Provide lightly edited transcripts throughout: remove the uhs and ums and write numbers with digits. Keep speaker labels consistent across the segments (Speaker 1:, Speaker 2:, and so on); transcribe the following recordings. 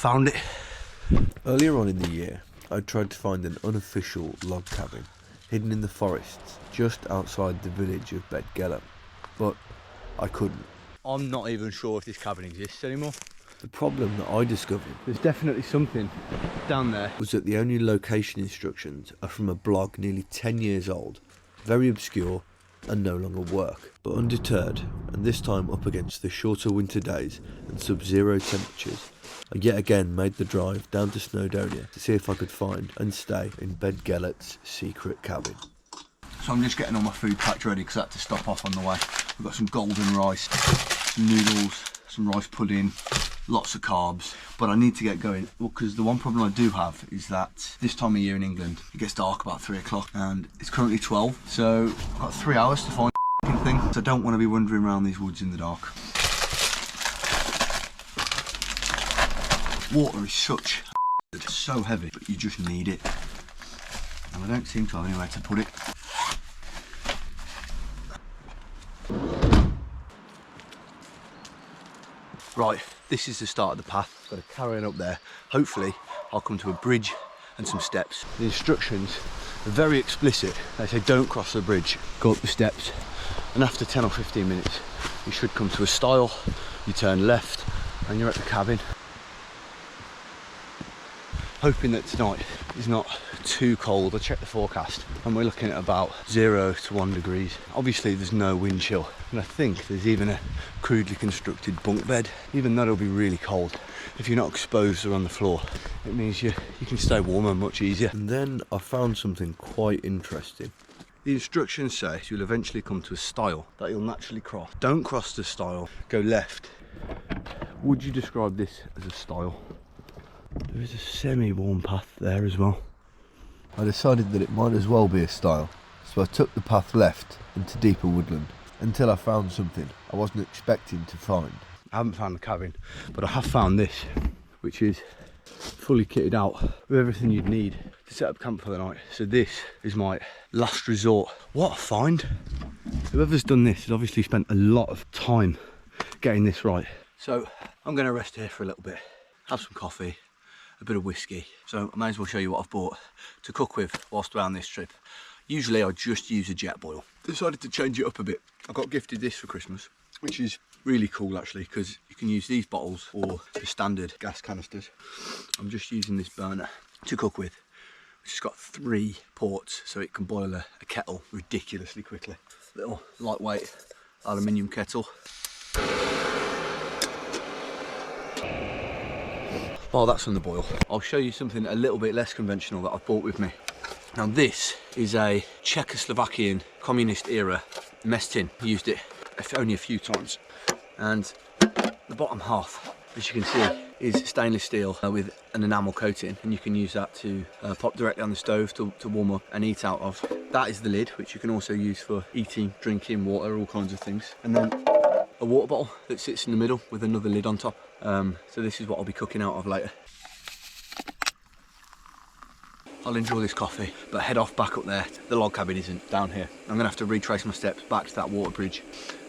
Speaker 1: found it.
Speaker 2: Earlier on in the year, I tried to find an unofficial log cabin hidden in the forests just outside the village of Bedgellet, but I couldn't.
Speaker 1: I'm not even sure if this cabin exists anymore.
Speaker 2: The problem that I discovered,
Speaker 1: There's definitely something down there.
Speaker 2: was that the only location instructions are from a blog nearly 10 years old, very obscure and no longer work. But undeterred, and this time up against the shorter winter days and sub-zero temperatures, I yet again made the drive down to Snowdonia to see if I could find and stay in Bedgellet's secret cabin.
Speaker 1: So I'm just getting all my food packed ready because I had to stop off on the way. We've got some golden rice, some noodles, some rice pudding, lots of carbs, but I need to get going because the one problem I do have is that this time of year in England it gets dark about 3 o'clock and it's currently 12, so I've got 3 hours to find the thing, so I don't want to be wandering around these woods in the dark. Water is such it's so heavy, but you just need it, and I don't seem to have anywhere to put it. Right, this is the start of the path. Got to carry on up there. Hopefully, I'll come to a bridge and some steps. The instructions are very explicit. They say don't cross the bridge, go up the steps, and after 10 or 15 minutes, you should come to a stile. You turn left, and you're at the cabin. Hoping that tonight is not too cold. I checked the forecast and we're looking at about 0 to 1 degrees. Obviously there's no wind chill, and I think there's even a crudely constructed bunk bed. Even though it'll be really cold, if you're not exposed or on the floor, it means you can stay warmer much easier.
Speaker 2: And then I found something quite interesting.
Speaker 1: The instructions say you'll eventually come to a stile that you'll naturally cross. Don't cross the stile, go left. Would you describe this as a stile?
Speaker 2: There is a semi-worn path there as well. I decided that it might as well be a stile, so I took the path left into deeper woodland until I found something I wasn't expecting to find.
Speaker 1: I haven't found the cabin, but I have found this, which is fully kitted out with everything you'd need to set up camp for the night. So this is my last resort. What a find! Whoever's done this has obviously spent a lot of time getting this right. So I'm going to rest here for a little bit, have some coffee, a bit of whiskey. So I may as well show you what I've bought to cook with whilst we're on this trip. Usually I just use a jet boil. Decided to change it up a bit. I got gifted this for Christmas, which is really cool actually, because you can use these bottles or the standard gas canisters. I'm just using this burner to cook with, which has got 3 ports, so it can boil a kettle ridiculously quickly. Little lightweight aluminium kettle. While that's on the boil, I'll show you something a little bit less conventional that I've brought with me. Now this is a Czechoslovakian communist era mess tin. I used it only a few times, and the bottom half, as you can see, is stainless steel with an enamel coating, and you can use that to pop directly on the stove to warm up and eat out of. That is the lid, which you can also use for eating, drinking, water, all kinds of things. And then a water bottle that sits in the middle with another lid on top. So this is what I'll be cooking out of later. I'll enjoy this coffee, but head off back up there. The log cabin isn't down here. I'm gonna have to retrace my steps back to that water bridge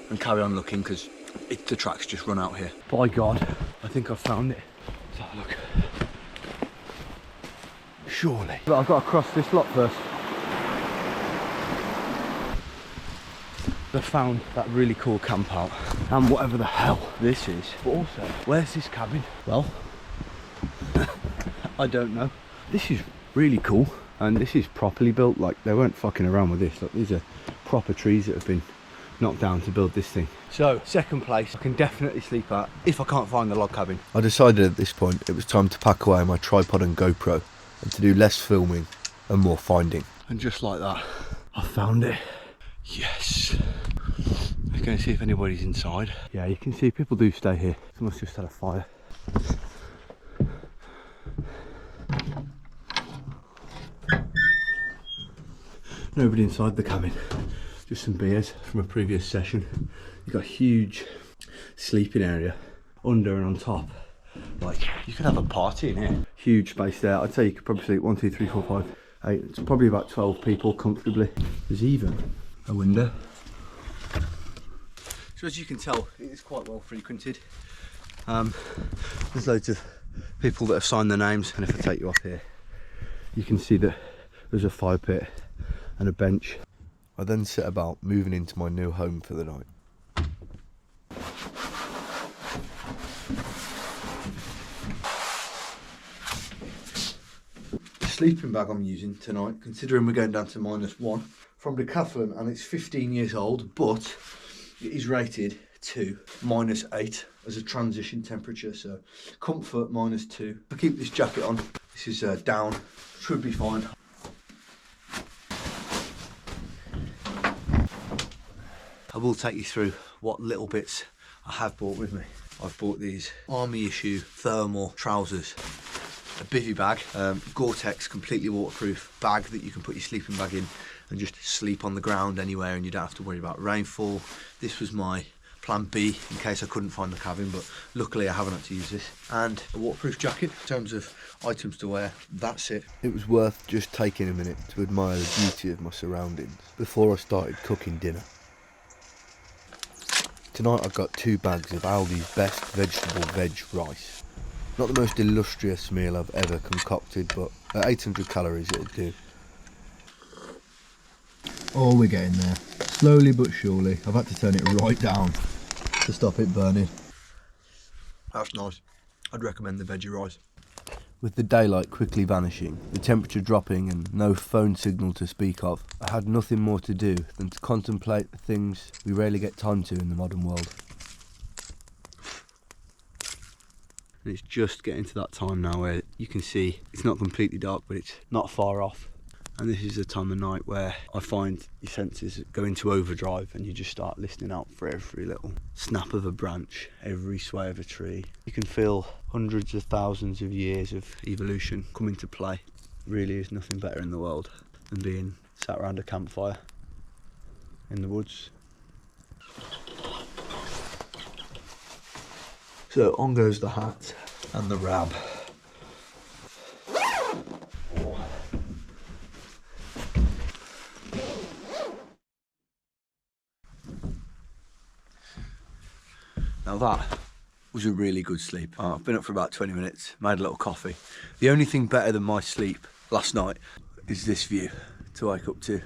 Speaker 1: and carry on looking, because the tracks just run out here. By God, I think I've found it. Let's have a look. Surely. But I've got to cross this lot first. I found that really cool camp out, and whatever the hell this is. But also, where's this cabin? Well, I don't know. This is really cool, and this is properly built. Like, they weren't fucking around with this. Look, these are proper trees that have been knocked down to build this thing. So, second place I can definitely sleep at if I can't find the log cabin.
Speaker 2: I decided at this point it was time to pack away my tripod and GoPro and to do less filming and more finding.
Speaker 1: And just like that, I found it. Yes. Let's go and see if anybody's inside. Yeah, you can see people do stay here. Someone's just had a fire. Nobody inside the cabin. Just some beers from a previous session. You've got a huge sleeping area under and on top. Like, you could have a party in here. Huge space there. I'd say you could probably sleep 1, 2, 3, 4, 5, 8. It's probably about 12 people comfortably. There's even a window. So as you can tell, it is quite well frequented. There's loads of people that have signed their names. And if I take you off here, you can see that there's a fire pit and a bench.
Speaker 2: I then set about moving into my new home for the night.
Speaker 1: The sleeping bag I'm using tonight, considering we're going down to -1, from Decathlon, and it's 15 years old, but it is rated to -8 as a transition temperature, so comfort -2. I keep this jacket on. This is down, should be fine. I will take you through what little bits I have brought with me. I've bought these army issue thermal trousers, a bivvy bag, Gore-Tex completely waterproof bag that you can put your sleeping bag in and just sleep on the ground anywhere, and you don't have to worry about rainfall. This was my plan B in case I couldn't find the cabin, but luckily I haven't had to use this. And a waterproof jacket. In terms of items to wear, that's it.
Speaker 2: It was worth just taking a minute to admire the beauty of my surroundings before I started cooking dinner. Tonight I got 2 bags of Aldi's best vegetable veg rice. Not the most illustrious meal I've ever concocted, but at 800 calories it'll do.
Speaker 3: Oh, we're getting there. Slowly but surely. I've had to turn it right down to stop it burning.
Speaker 1: That's nice. I'd recommend the veggie rice.
Speaker 2: With the daylight quickly vanishing, the temperature dropping and no phone signal to speak of, I had nothing more to do than to contemplate the things we rarely get time to in the modern world.
Speaker 1: And it's just getting to that time now where you can see it's not completely dark, but it's not far off. And this is the time of night where I find your senses go into overdrive and you just start listening out for every little snap of a branch, every sway of a tree. You can feel hundreds of thousands of years of evolution come into play. Really is nothing better in the world than being sat around a campfire in the woods. So on goes the hat and the rab. Now that was a really good sleep. I've been up for about 20 minutes, made a little coffee. The only thing better than my sleep last night is this view to wake up to.